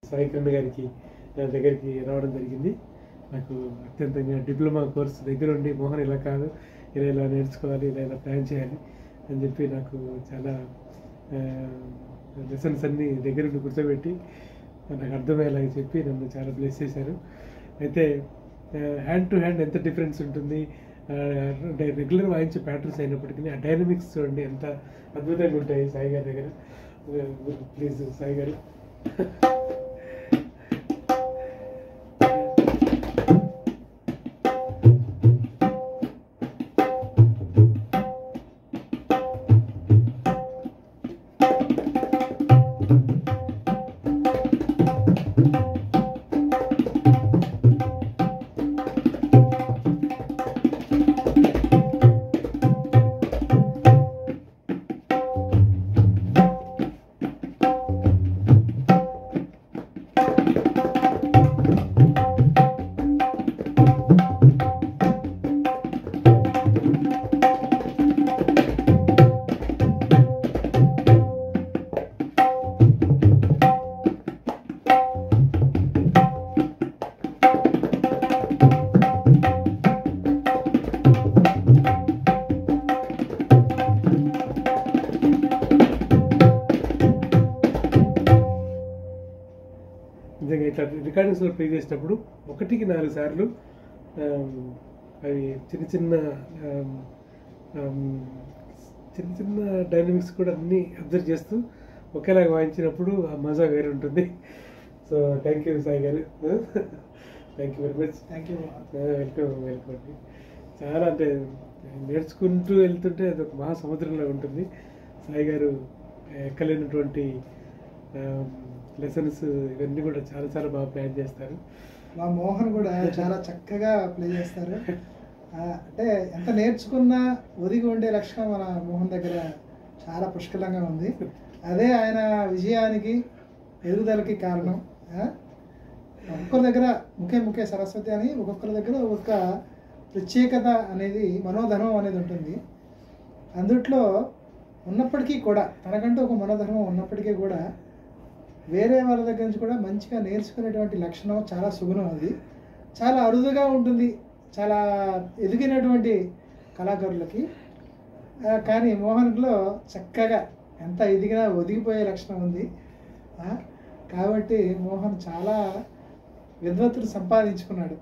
సాయి కిరణ్ గారికి నా దగ్గరికి రావడం జరిగింది. నాకు అత్యంతంగా డిప్లొమా కోర్స్ దగ్గర ఉండి మోహన్ ఇలా కాదు, ఇలా నేర్చుకోవాలి, ఇలా ప్లాన్ చేయాలి అని చెప్పి నాకు చాలా లెసన్స్ అన్నీ దగ్గర ఉండి కూర్చోబెట్టి నాకు అర్థమయ్యేలాగా చెప్పి నన్ను చాలా బ్లెస్ చేశారు. అయితే హ్యాండ్ టు హ్యాండ్ ఎంత డిఫరెన్స్ ఉంటుంది, రెగ్యులర్ వాయించే ప్యాటర్న్స్ అయినప్పటికీ ఆ డైనమిక్స్ చూడండి ఎంత అద్భుతంగా ఉంటాయి సాయి గారి దగ్గర. ప్లీజ్ సాయి గారు. నిజంగా ఇట్లా రికార్డింగ్స్లో ప్లే చేసినప్పుడు 1-4 సార్లు అవి చిన్న చిన్న డైనమిక్స్ కూడా అన్నీ అబ్జర్వ్ చేస్తూ ఒకేలాగా వాయించినప్పుడు ఆ మజా వేరే ఉంటుంది. సో థ్యాంక్ యూ సాయి గారు, thank you very much. Thank you. Welcome అండి. చాలా అంటే నేర్చుకుంటూ వెళ్తుంటే అది ఒక మహాసముద్రంలో ఉంటుంది. సాయి గారు ఎక్కలేనటువంటి లెసన్స్ ఇవన్నీ కూడా చాలా బాగా ప్లాన్ చేస్తారు. మా మోహన్ కూడా చాలా చక్కగా ప్లే చేస్తారు. అంటే ఎంత నేర్చుకున్నా ఒదిగి ఉండే లక్షణం మన మోహన్ దగ్గర చాలా పుష్కలంగా ఉంది. అదే ఆయన విజయానికి ఎదుగుదలకి కారణం. ఒక్కొక్కరి దగ్గర ముఖే సరస్వతి అని ఒక్కొక్కరి దగ్గర ఒక్కొక్క ప్రత్యేకత అనేది, మనోధర్మం అనేది ఉంటుంది. అందుట్లో ఉన్నప్పటికీ కూడా తనకంటూ ఒక మనోధర్మం ఉన్నప్పటికీ కూడా వేరే వాళ్ళ దగ్గర నుంచి కూడా మంచిగా నేర్చుకునేటువంటి లక్షణం చాలా సుగుణం. అది చాలా అరుదుగా ఉంటుంది చాలా ఎదిగినటువంటి కళాకారులకి. కానీ మోహన్లో చక్కగా ఎంత ఎదిగినా ఒదిగిపోయే లక్షణం ఉంది. కాబట్టి మోహన్ చాలా విద్వత్తులు సంపాదించుకున్నాడు.